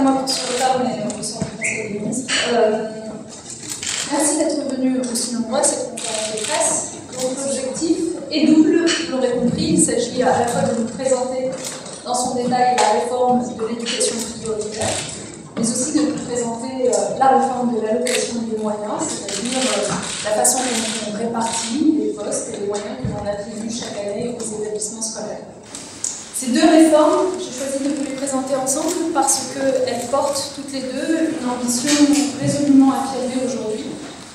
Excusez-moi pour ce retard, mais on se retrouve Conseil des ministres. Merci d'être venus aussi nombreux à cette conférence de presse. Donc l'objectif est double, vous l'aurez compris. Il s'agit à la fois de nous présenter dans son détail la réforme de l'éducation prioritaire, mais aussi de vous présenter la réforme de l'allocation des moyens, c'est-à-dire la façon dont on répartit les postes et les moyens que l'on attribue chaque année aux établissements scolaires. Ces deux réformes, j'ai choisi de vous les présenter ensemble parce qu'elles portent toutes les deux une ambition résolument affirmée aujourd'hui,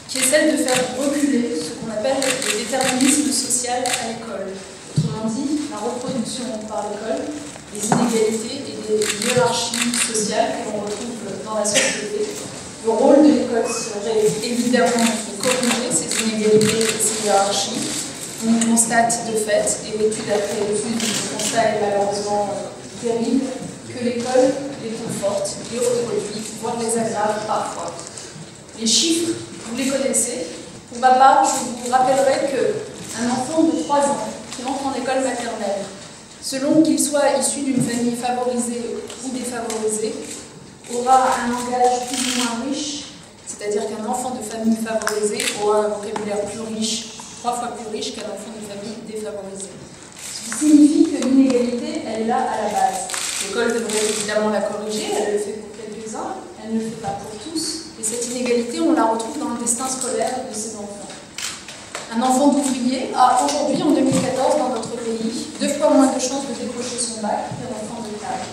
qui est celle de faire reculer ce qu'on appelle le déterminisme social à l'école. Autrement dit, la reproduction par l'école des inégalités et des hiérarchies sociales que l'on retrouve dans la société. Le rôle de l'école serait évidemment de corriger ces inégalités et ces hiérarchies. On constate de fait, et étude après étude, le constat est malheureusement terrible, que l'école les conforte, les reproduit, voire les aggrave parfois. Les chiffres, vous les connaissez. Pour ma part, je vous rappellerai qu'un enfant de 3 ans qui entre en école maternelle, selon qu'il soit issu d'une famille favorisée ou défavorisée, aura un langage plus ou moins riche, c'est-à-dire qu'un enfant de famille favorisée aura un vocabulaire plus riche, 3 fois plus riche qu'un enfant de famille défavorisée. Ce qui signifie que l'inégalité, elle est là à la base. L'école devrait évidemment la corriger, elle le fait pour quelques-uns, elle ne le fait pas pour tous. Et cette inégalité, on la retrouve dans le destin scolaire de ces enfants. Un enfant d'ouvrier a aujourd'hui, en 2014, dans notre pays, 2 fois moins de chances de décrocher son bac qu'un enfant de cadre.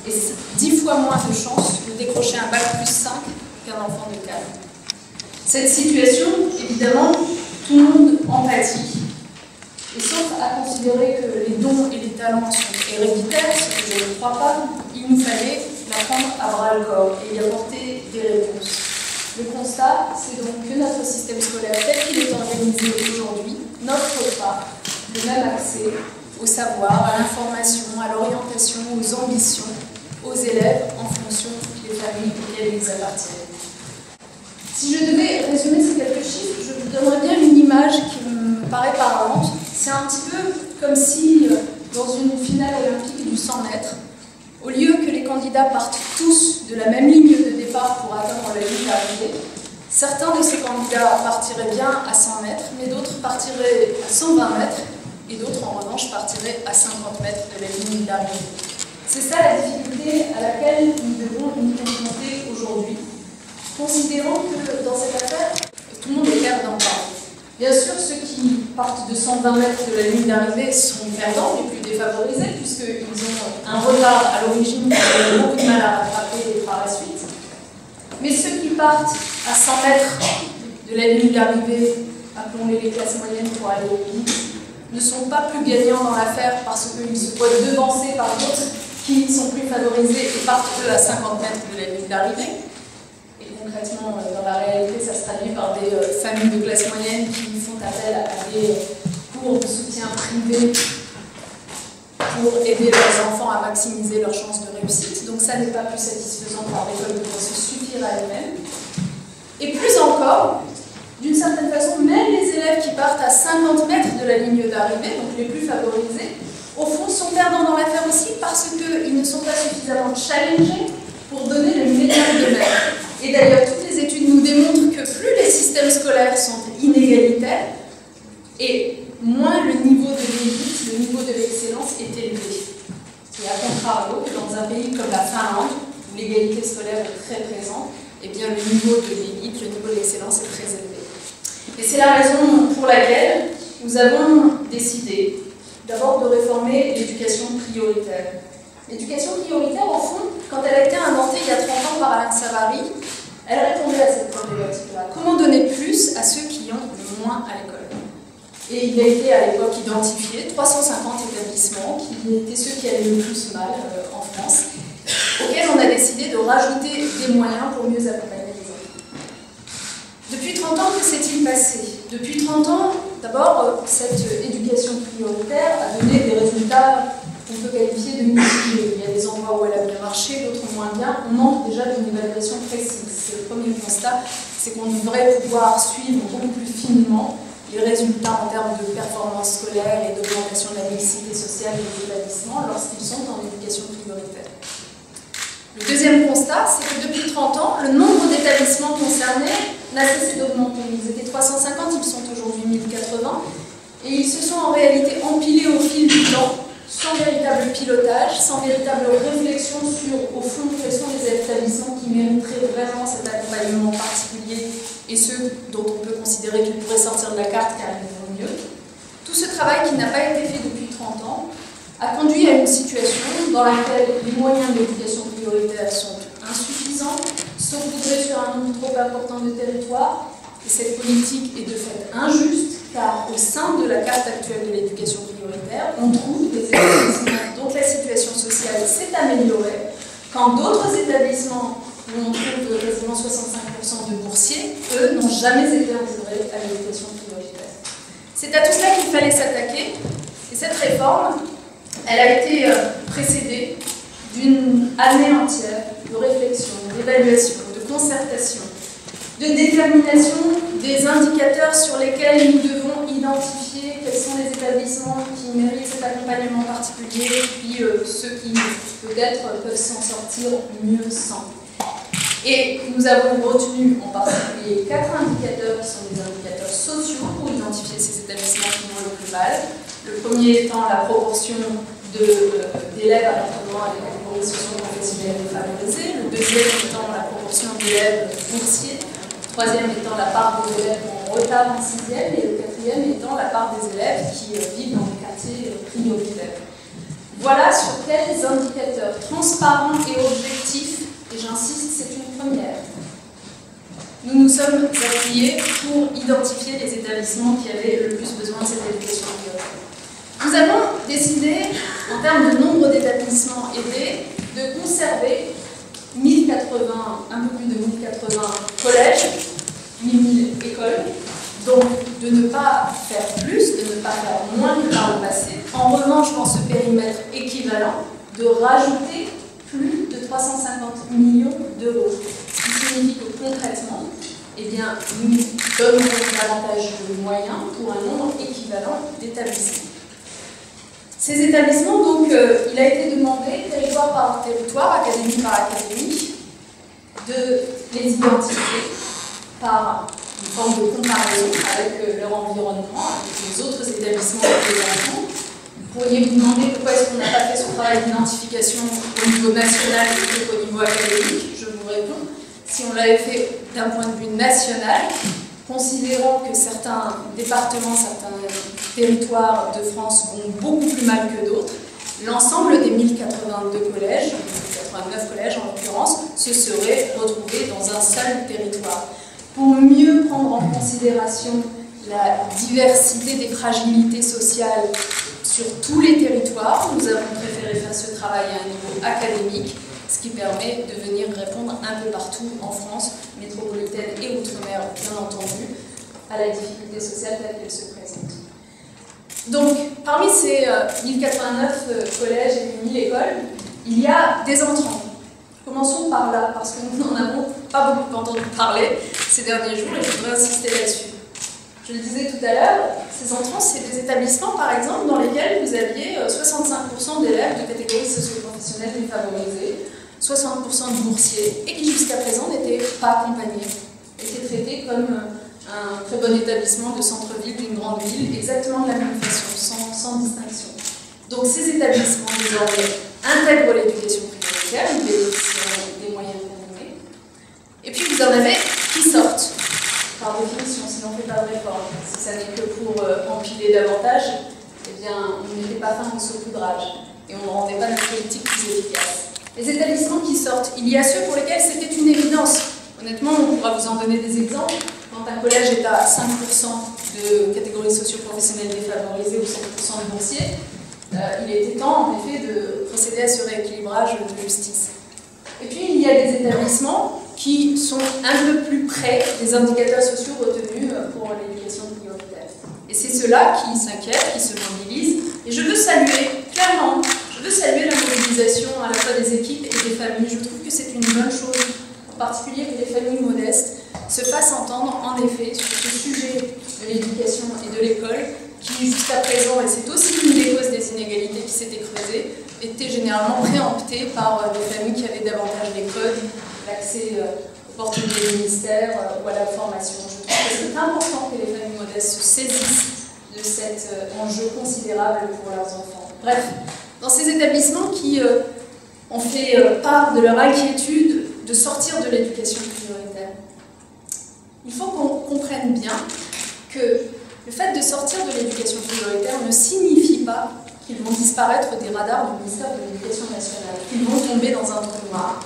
Et 10 fois moins de chances de décrocher un bac plus 5 qu'un enfant de cadre. Cette situation, évidemment, tout le monde en pâtit. Et sauf à considérer que les dons et les talents sont héréditaires, ce que je ne crois pas, il nous fallait la prendre à bras-le-corps et y apporter des réponses. Le constat, c'est donc que notre système scolaire tel qu'il est organisé aujourd'hui n'offre pas le même accès au savoir, à l'information, à l'orientation, aux ambitions, aux élèves en fonction des familles auxquelles ils appartiennent. Si je devais résumer ces quelques chiffres, je vous donnerais bien une image qui me paraît parlante. C'est un petit peu comme si, dans une finale olympique du 100 mètres, au lieu que les candidats partent tous de la même ligne de départ pour atteindre la ligne d'arrivée, certains de ces candidats partiraient bien à 100 mètres, mais d'autres partiraient à 120 mètres, et d'autres, en revanche, partiraient à 50 mètres de la ligne d'arrivée. C'est ça la difficulté à laquelle nous devons nous confronter aujourd'hui, considérant que dans cette affaire, tout le monde est perdant. Bien sûr, ceux qui partent de 120 mètres de la ligne d'arrivée sont perdants, les plus défavorisés, puisqu'ils ont un retard à l'origine qu'ils ont beaucoup de mal à rattraper par la suite. Mais ceux qui partent à 100 mètres de la ligne d'arrivée, appelons-les les classes moyennes pour aller au bout, ne sont pas plus gagnants dans l'affaire parce qu'ils se voient devancés par d'autres qui sont plus favorisés et partent eux à 50 mètres de la ligne d'arrivée. Concrètement, dans la réalité, ça se traduit par des familles de classe moyenne qui font appel à des cours de soutien privés pour aider leurs enfants à maximiser leurs chances de réussite. Donc ça n'est pas plus satisfaisant car l'école devrait se suffire à elle-même. Et plus encore, d'une certaine façon, même les élèves qui partent à 50 mètres de la ligne d'arrivée, donc les plus favorisés, au fond sont perdants dans l'affaire aussi parce qu'ils ne sont pas suffisamment challengés pour donner le meilleur d'eux-mêmes. Et d'ailleurs, toutes les études nous démontrent que plus les systèmes scolaires sont inégalitaires, et moins le niveau de l'élite, le niveau de l'excellence est élevé. Et à contrario, que dans un pays comme la Finlande, où l'égalité scolaire est très présente, eh bien le niveau de l'élite, le niveau de l'excellence est très élevé. Et c'est la raison pour laquelle nous avons décidé d'abord de réformer l'éducation prioritaire. L'éducation prioritaire, au fond, quand elle a été inventée il y a 30 ans par Alain Savary, elle répondait à cette problématique-là. Comment donner plus à ceux qui ont le moins à l'école? Et il a été à l'époque identifié 350 établissements qui étaient ceux qui allaient le plus mal en France, auxquels on a décidé de rajouter des moyens pour mieux accompagner les enfants. Depuis 30 ans, que s'est-il passé? Depuis 30 ans, d'abord, cette éducation prioritaire a donné des résultats qu'on peut qualifier de mitigés. Il y a des endroits où elle a bien marché, d'autres moins bien. On manque déjà d'une évaluation précise. C'est le premier constat, c'est qu'on devrait pouvoir suivre beaucoup plus finement les résultats en termes de performance scolaire et d'augmentation de la mixité sociale des établissements lorsqu'ils sont en éducation prioritaire. Le deuxième constat, c'est que depuis 30 ans, le nombre d'établissements concernés n'a cessé d'augmenter. Ils étaient 350, ils sont aujourd'hui 1080, et ils se sont en réalité empilés au fil du temps, sans véritable pilotage, sans véritable réflexion sur, au fond, quels sont les établissements qui mériteraient vraiment cet accompagnement particulier et ceux dont on peut considérer qu'ils pourraient sortir de la carte car ils vont mieux. Tout ce travail qui n'a pas été fait depuis 30 ans a conduit à une situation dans laquelle les moyens de l'éducation prioritaire sont insuffisants, saupoudrés sur un nombre trop important de territoires, et cette politique est de fait injuste, car au sein de la carte actuelle de l'éducation prioritaire, on trouve des établissements dont la situation sociale s'est améliorée, quand d'autres établissements où on trouve quasiment 65% de boursiers, eux, n'ont jamais été intégrés à l'éducation prioritaire. C'est à tout cela qu'il fallait s'attaquer, et cette réforme, elle a été précédée d'une année entière de réflexion, d'évaluation, de concertation, de détermination des indicateurs sur lesquels nous devons identifier quels sont les établissements qui méritent cet accompagnement particulier et puis ceux qui peut-être peuvent s'en sortir mieux sans. Et nous avons retenu en particulier 4 indicateurs qui sont des indicateurs sociaux pour identifier ces établissements qui vont le plus mal. Le premier étant la proportion d'élèves appartenant à des catégories socio-professionnelles défavorisées, le deuxième étant la proportion d'élèves boursiers, le troisième étant la part des élèves en retard en 6e et le quatrième étant la part des élèves qui vivent dans les quartiers prioritaires. Voilà sur quels indicateurs transparents et objectifs, et j'insiste, c'est une première, nous nous sommes appuyés pour identifier les établissements qui avaient le plus besoin de cette éducation prioritaire. Nous avons décidé, en termes de nombre d'établissements aidés, de conserver 1080, un peu plus de 1080 collèges, 1000 écoles, donc de ne pas faire plus, de ne pas faire moins que par le passé. En revanche, dans ce périmètre équivalent, de rajouter plus de 350 millions d'euros. Ce qui signifie que concrètement, eh bien, nous donnons davantage de moyens pour un nombre équivalent d'établissements. Ces établissements, donc, il a été demandé, territoire par territoire, académie par académie, de les identifier par une forme de comparaison avec leur environnement, avec les autres établissements de l'enfant. Vous pourriez vous demander pourquoi est-ce qu'on n'a pas fait ce travail d'identification au niveau national plutôt qu'au niveau académique. Je vous réponds, si on l'avait fait d'un point de vue national, considérant que certains départements, certains territoires de France vont beaucoup plus mal que d'autres, l'ensemble des 1082 collèges, 1089 collèges en l'occurrence, se seraient retrouvés dans un seul territoire. Pour mieux prendre en considération la diversité des fragilités sociales sur tous les territoires, nous avons préféré faire ce travail à un niveau académique, ce qui permet de venir répondre un peu partout en France, métropolitaine et outre-mer, bien entendu, à la difficulté sociale telle qu'elle se présente. Donc, parmi ces 1089 collèges et 1000 écoles, il y a des entrants. Commençons par là, parce que nous n'en avons pas beaucoup entendu parler ces derniers jours et je voudrais insister là-dessus. Je le disais tout à l'heure, ces entrants, c'est des établissements, par exemple, dans lesquels vous aviez 65% d'élèves de catégories socio-professionnelles défavorisées, 60% de boursiers, et qui jusqu'à présent n'étaient pas accompagnés, étaient traités comme un très bon établissement de centre-ville d'une grande ville, exactement de la même façon, sans distinction. Donc ces établissements, désormais, intègrent l'éducation prioritaire, ils bénéficient des moyens combinés. Et puis vous en avez qui sortent, par définition, si l'on ne fait pas de réforme. Si ça n'est que pour empiler davantage, eh bien, on ne mettait pas fin au saupoudrage et on ne rendait pas notre politique plus efficace. Les établissements qui sortent, il y a ceux pour lesquels c'était une évidence. Honnêtement, on pourra vous en donner des exemples. Quand un collège est à 5% de catégories socio-professionnelles défavorisées ou 5% de boursiers, il était temps, en effet, de procéder à ce rééquilibrage de justice. Et puis, il y a des établissements qui sont un peu plus près des indicateurs sociaux retenus pour l'éducation prioritaire. Et c'est ceux-là qui s'inquiètent, qui se mobilisent. Et je veux saluer, clairement, la mobilisation à la fois des équipes et des familles. Je trouve que c'est une bonne chose, en particulier que les familles modestes se fassent entendre, en effet, sur ce sujet de l'éducation et de l'école, qui jusqu'à présent, et c'est aussi une des causes des inégalités qui s'étaient creusées, était généralement préemptée par des familles qui avaient davantage portent des ministères ou à la formation. Je trouve que c'est important que les familles modestes se saisissent de cet enjeu considérable pour leurs enfants. Bref, dans ces établissements qui ont fait part de leur inquiétude de sortir de l'éducation prioritaire, il faut qu'on comprenne bien que le fait de sortir de l'éducation prioritaire ne signifie pas qu'ils vont disparaître des radars du ministère de l'Éducation nationale, qu'ils vont tomber dans un trou noir.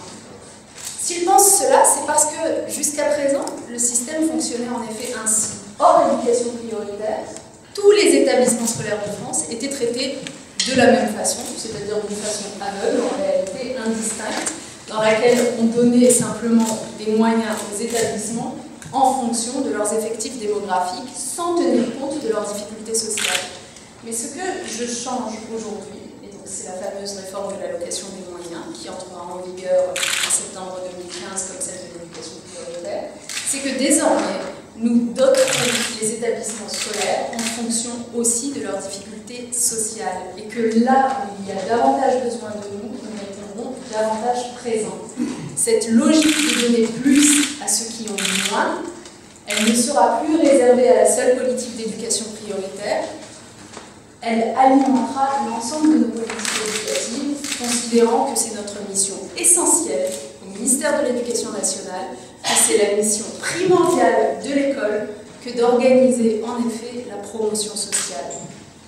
S'ils pensent cela, c'est parce que jusqu'à présent, le système fonctionnait en effet ainsi. Hors éducation prioritaire, tous les établissements scolaires de France étaient traités de la même façon, c'est-à-dire d'une façon aveugle, en réalité indistincte, dans laquelle on donnait simplement des moyens aux établissements en fonction de leurs effectifs démographiques, sans tenir compte de leurs difficultés sociales. Mais ce que je change aujourd'hui, et donc c'est la fameuse réforme de l'allocation des moyens, qui entrera en vigueur en septembre 2015 comme celle de l'éducation prioritaire, c'est que désormais, nous doterons les établissements scolaires en fonction aussi de leurs difficultés sociales. Et que là où il y a davantage besoin de nous, nous répondrons davantage présents. Cette logique de donner plus à ceux qui ont moins, elle ne sera plus réservée à la seule politique d'éducation prioritaire. Elle alimentera l'ensemble de nos politiques éducatives, considérant que c'est notre mission essentielle au ministère de l'Éducation nationale, que c'est la mission primordiale de l'école que d'organiser en effet la promotion sociale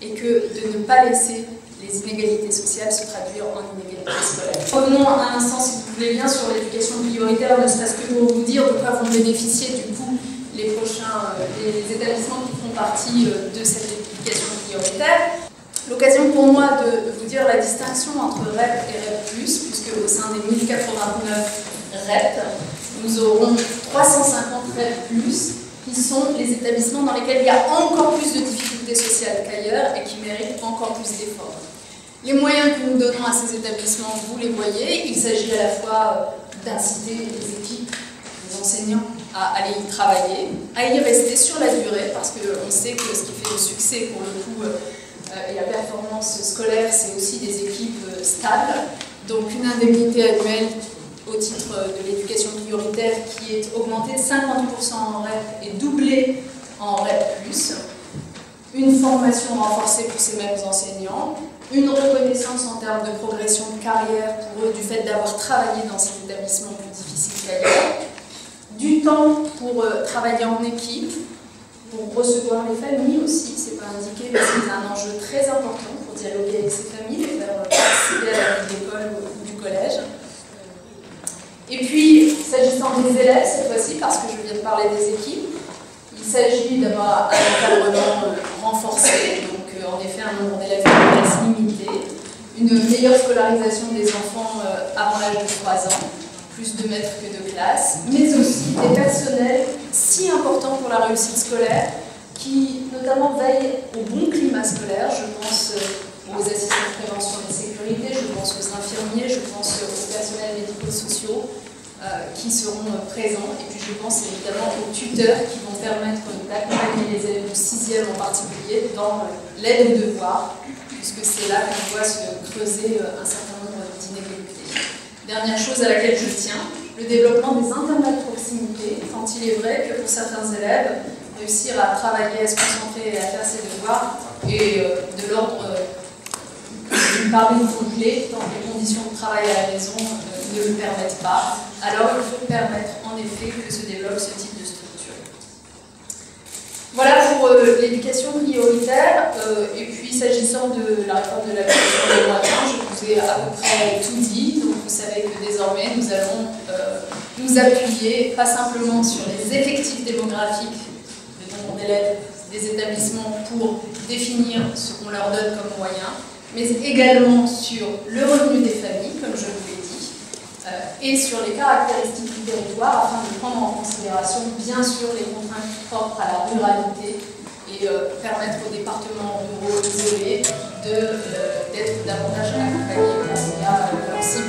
et que de ne pas laisser les inégalités sociales se traduire en inégalités scolaires. Revenons un instant, si vous voulez bien, sur l'éducation prioritaire, ne serait-ce que pour vous dire de quoi vont bénéficier du coup les prochains les établissements qui font partie de cette éducation prioritaire. L'occasion pour moi de vous dire la distinction entre REP et REP+, puisque au sein des 1089 REP, nous aurons 350 REP+, qui sont les établissements dans lesquels il y a encore plus de difficultés sociales qu'ailleurs et qui méritent encore plus d'efforts. Les moyens que nous donnons à ces établissements, vous les voyez, il s'agit à la fois d'inciter les équipes, les enseignants, à aller y travailler, à y rester sur la durée, parce qu'on sait que ce qui fait le succès pour le coup et la performance scolaire, c'est aussi des équipes stables. Donc une indemnité annuelle au titre de l'éducation prioritaire qui est augmentée de 50% en REP et doublée en REP+, une formation renforcée pour ces mêmes enseignants, une reconnaissance en termes de progression de carrière pour eux du fait d'avoir travaillé dans ces établissements plus difficiles qu'ailleurs, du temps pour travailler en équipe, pour recevoir les familles aussi, c'est pas indiqué, mais c'est un enjeu très important pour dialoguer avec ces familles, les faire participer à la vie de l'école ou du collège. Et puis, s'agissant des élèves, cette fois-ci, parce que je viens de parler des équipes, il s'agit d'avoir un encadrement renforcé, donc en effet un nombre d'élèves de classe limité, une meilleure scolarisation des enfants avant l'âge de 3 ans, plus de maîtres que de classe, mais aussi des personnels si importants pour la réussite scolaire, qui notamment veillent au bon climat scolaire. Je pense aux assistants de prévention et de sécurité, je pense aux infirmiers, je pense aux personnels médico-sociaux qui seront présents, et puis je pense évidemment aux tuteurs qui vont permettre d'accompagner les élèves du 6e en particulier dans l'aide aux devoirs, puisque c'est là qu'on voit se creuser un certain nombre d'inégalités. Dernière chose à laquelle je tiens, le développement des internats de proximité, tant il est vrai que pour certains élèves, réussir à travailler, à se concentrer et à faire ses devoirs est de l'ordre d'une part des fonds clés, tant les conditions de travail à la maison ne le permettent pas. Alors il faut permettre en effet que se développe ce type de structure. Voilà pour l'éducation prioritaire. Et puis s'agissant de la réforme de l'allocation des moyens, je vous ai à peu près tout dit. Donc vous savez que désormais nous allons nous appuyer pas simplement sur les effectifs démographiques, le nombre d'élèves des établissements pour définir ce qu'on leur donne comme moyen, mais également sur le revenu des familles, comme je vous l'ai dit, et sur les caractéristiques du territoire, afin de prendre en considération, bien sûr, les contraintes propres à la ruralité et permettre aux départements ruraux isolés d'être davantage accompagnés. Il y a aussi